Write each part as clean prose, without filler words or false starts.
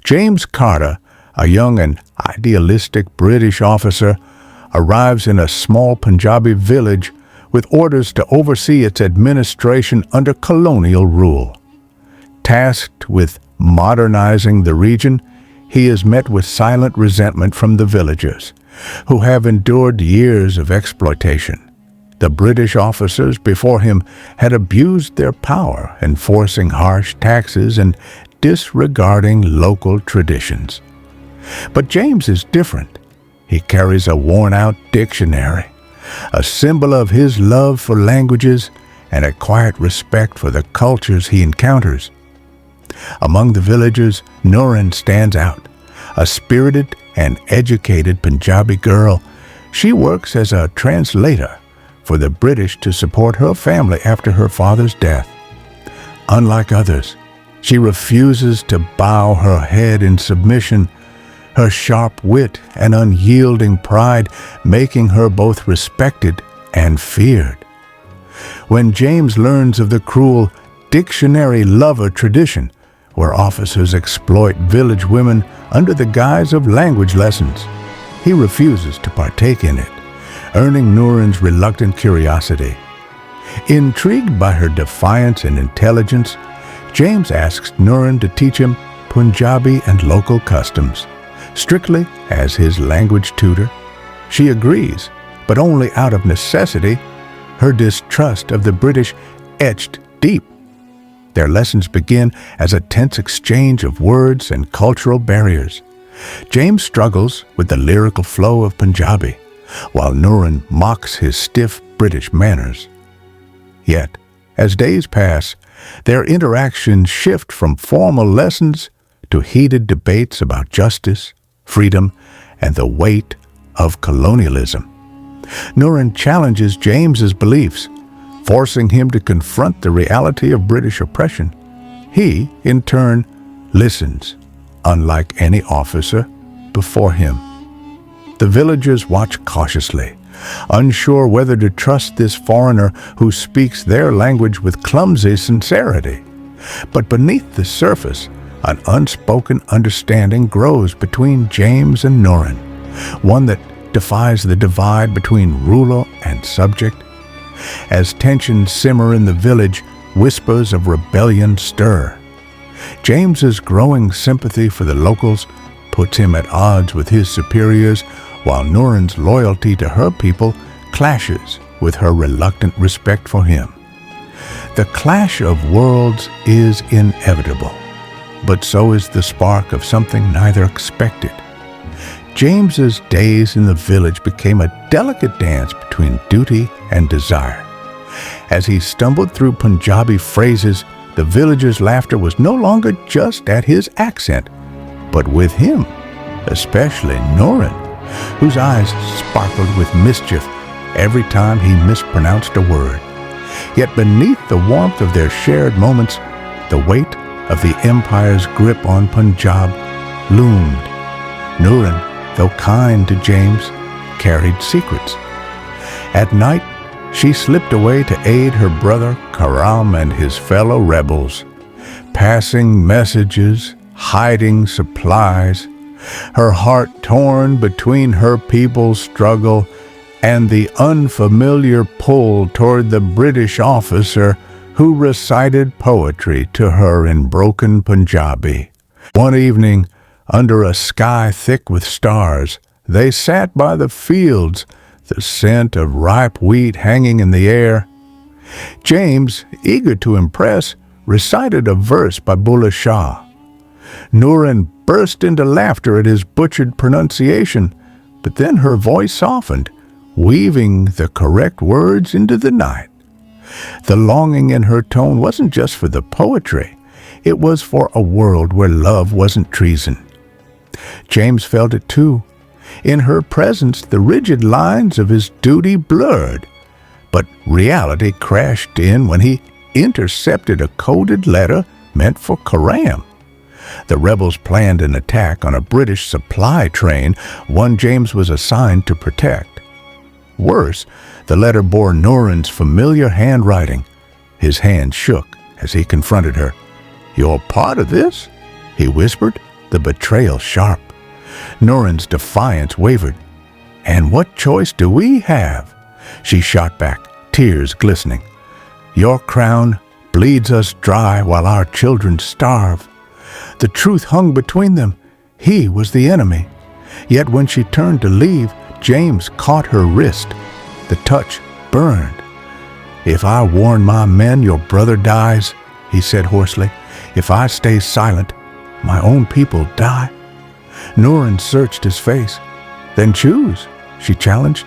James Carter, a young and idealistic British officer, arrives in a small Punjabi village with orders to oversee its administration under colonial rule. Tasked with modernizing the region, he is met with silent resentment from the villagers, who have endured years of exploitation. The British officers before him had abused their power, enforcing harsh taxes and disregarding local traditions. But James is different. He carries a worn-out dictionary, a symbol of his love for languages and a quiet respect for the cultures he encounters. Among the villagers, Nooran stands out, a spirited and educated Punjabi girl. She works as a translator for the British to support her family after her father's death. Unlike others, she refuses to bow her head in submission, her sharp wit and unyielding pride making her both respected and feared. When James learns of the cruel dictionary lover tradition, where officers exploit village women under the guise of language lessons, he refuses to partake in it, earning Nooran's reluctant curiosity. Intrigued by her defiance and intelligence, James asks Nooran to teach him Punjabi and local customs, strictly as his language tutor. She agrees, but only out of necessity, her distrust of the British etched deep. Their lessons begin as a tense exchange of words and cultural barriers. James struggles with the lyrical flow of Punjabi, while Nooran mocks his stiff British manners. Yet, as days pass, their interactions shift from formal lessons to heated debates about justice, freedom, and the weight of colonialism. Nooran challenges James's beliefs, forcing him to confront the reality of British oppression. He, in turn, listens, unlike any officer before him. The villagers watch cautiously, unsure whether to trust this foreigner who speaks their language with clumsy sincerity. But beneath the surface, an unspoken understanding grows between James and Nooran, one that defies the divide between ruler and subject. As tensions simmer in the village, whispers of rebellion stir. James's growing sympathy for the locals puts him at odds with his superiors, while Nooran's loyalty to her people clashes with her reluctant respect for him. The clash of worlds is inevitable, but so is the spark of something neither expected. James's days in the village became a delicate dance between duty and desire. As he stumbled through Punjabi phrases, the villagers' laughter was no longer just at his accent, but with him, especially Nooran, whose eyes sparkled with mischief every time he mispronounced a word. Yet beneath the warmth of their shared moments, the weight of the empire's grip on Punjab loomed. Nooran, though kind to James, carried secrets. At night, she slipped away to aid her brother Karam and his fellow rebels, passing messages, hiding supplies, her heart torn between her people's struggle and the unfamiliar pull toward the British officer who recited poetry to her in broken Punjabi. One evening, under a sky thick with stars, they sat by the fields, the scent of ripe wheat hanging in the air. James, eager to impress, recited a verse by Bulleh Shah. Nooran burst into laughter at his butchered pronunciation, but then her voice softened, weaving the correct words into the night. The longing in her tone wasn't just for the poetry, it was for a world where love wasn't treason. James felt it too. In her presence, the rigid lines of his duty blurred, but reality crashed in when he intercepted a coded letter meant for Karam. The rebels planned an attack on a British supply train, one James was assigned to protect. Worse, the letter bore Nooran's familiar handwriting. His hand shook as he confronted her. "You're part of this?" he whispered. the betrayal sharp. Nooran's defiance wavered. "And what choice do we have?" She shot back, tears glistening. "Your crown bleeds us dry while our children starve." The truth hung between them. He was the enemy. Yet when she turned to leave, James caught her wrist. The touch burned. "If I warn my men your brother dies," he said hoarsely. "If I stay silent, my own people die." Nooran searched his face. "Then choose," she challenged.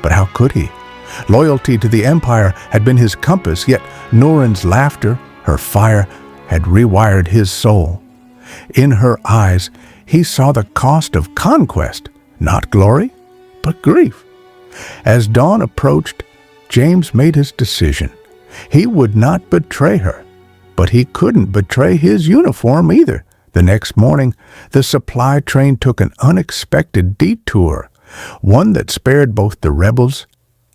But how could he? Loyalty to the Empire had been his compass, yet Nooran's laughter, her fire, had rewired his soul. In her eyes, he saw the cost of conquest, not glory, but grief. As dawn approached, James made his decision. He would not betray her, but he couldn't betray his uniform either. The next morning, the supply train took an unexpected detour, one that spared both the rebels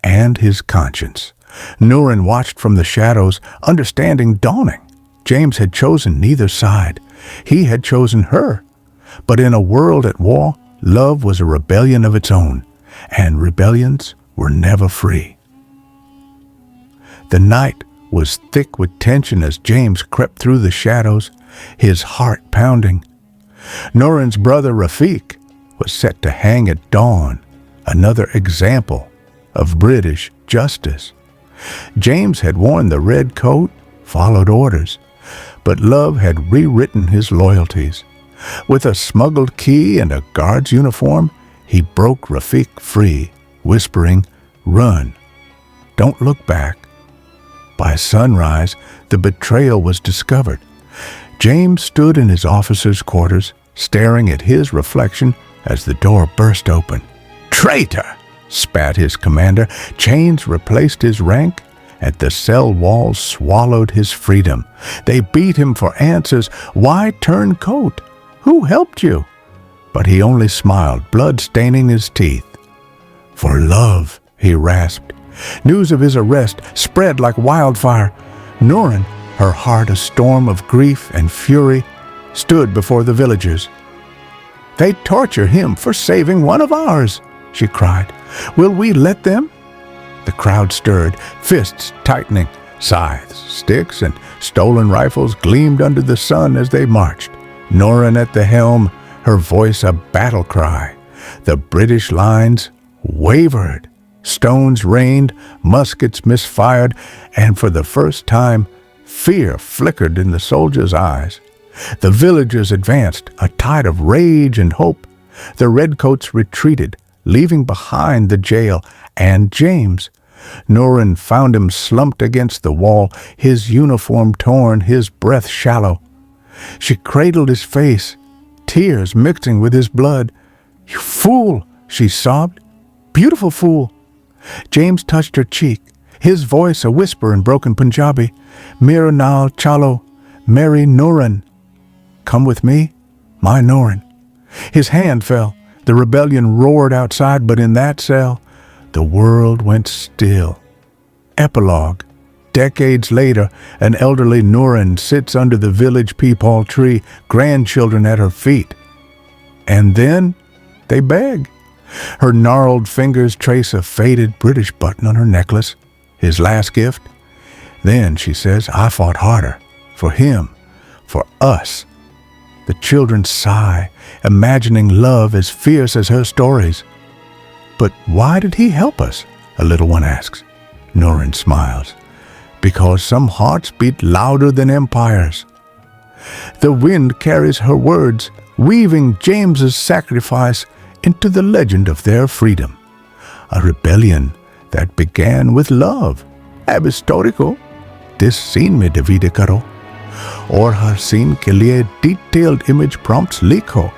and his conscience. Nooran watched from the shadows, understanding dawning. James had chosen neither side. He had chosen her. But in a world at war, love was a rebellion of its own, and rebellions were never free. The night was thick with tension as James crept through the shadows, his heart pounding. Nooran's brother Rafiq was set to hang at dawn, another example of British justice. James had worn the red coat, followed orders, but love had rewritten his loyalties. With a smuggled key and a guard's uniform, he broke Rafiq free, whispering, "Run. Don't look back." By sunrise, the betrayal was discovered. James stood in his officer's quarters, staring at his reflection as the door burst open. "Traitor!" spat his commander. Chains replaced his rank, and the cell walls swallowed his freedom. They beat him for answers. Why turn coat? Who helped you? But he only smiled, blood staining his teeth. "For love," he rasped. News of his arrest spread like wildfire. Nooran, her heart a storm of grief and fury, stood before the villagers. "They torture him for saving one of ours," she cried. "Will we let them?" The crowd stirred, fists tightening. Scythes, sticks, and stolen rifles gleamed under the sun as they marched. Nooran at the helm, her voice a battle cry. The British lines wavered. Stones rained, muskets misfired, and for the first time, fear flickered in the soldiers' eyes. The villagers advanced, a tide of rage and hope. The redcoats retreated, leaving behind the jail and James. Nooran found him slumped against the wall, his uniform torn, his breath shallow. She cradled his face, tears mixing with his blood. "You fool," she sobbed. "Beautiful fool." James touched her cheek, his voice a whisper in broken Punjabi. "Mera naal chalo, Mary Nooran." "Come with me, my Nooran." His hand fell. The rebellion roared outside, but in that cell, the world went still. Epilogue. Decades later, an elderly Nooran sits under the village peepal tree, grandchildren at her feet. And then they beg. Her gnarled fingers trace a faded British button on her necklace, his last gift. Then, she says, "I fought harder. For him. For us." The children sigh, imagining love as fierce as her stories. "But why did he help us?" a little one asks. Nooran smiles. "Because some hearts beat louder than empires." The wind carries her words, weaving James's sacrifice into the legend of their freedom. A rebellion that began with love. Ab historico, this scene mein divide karo. और हर scene के लिए detailed image prompts लिखो.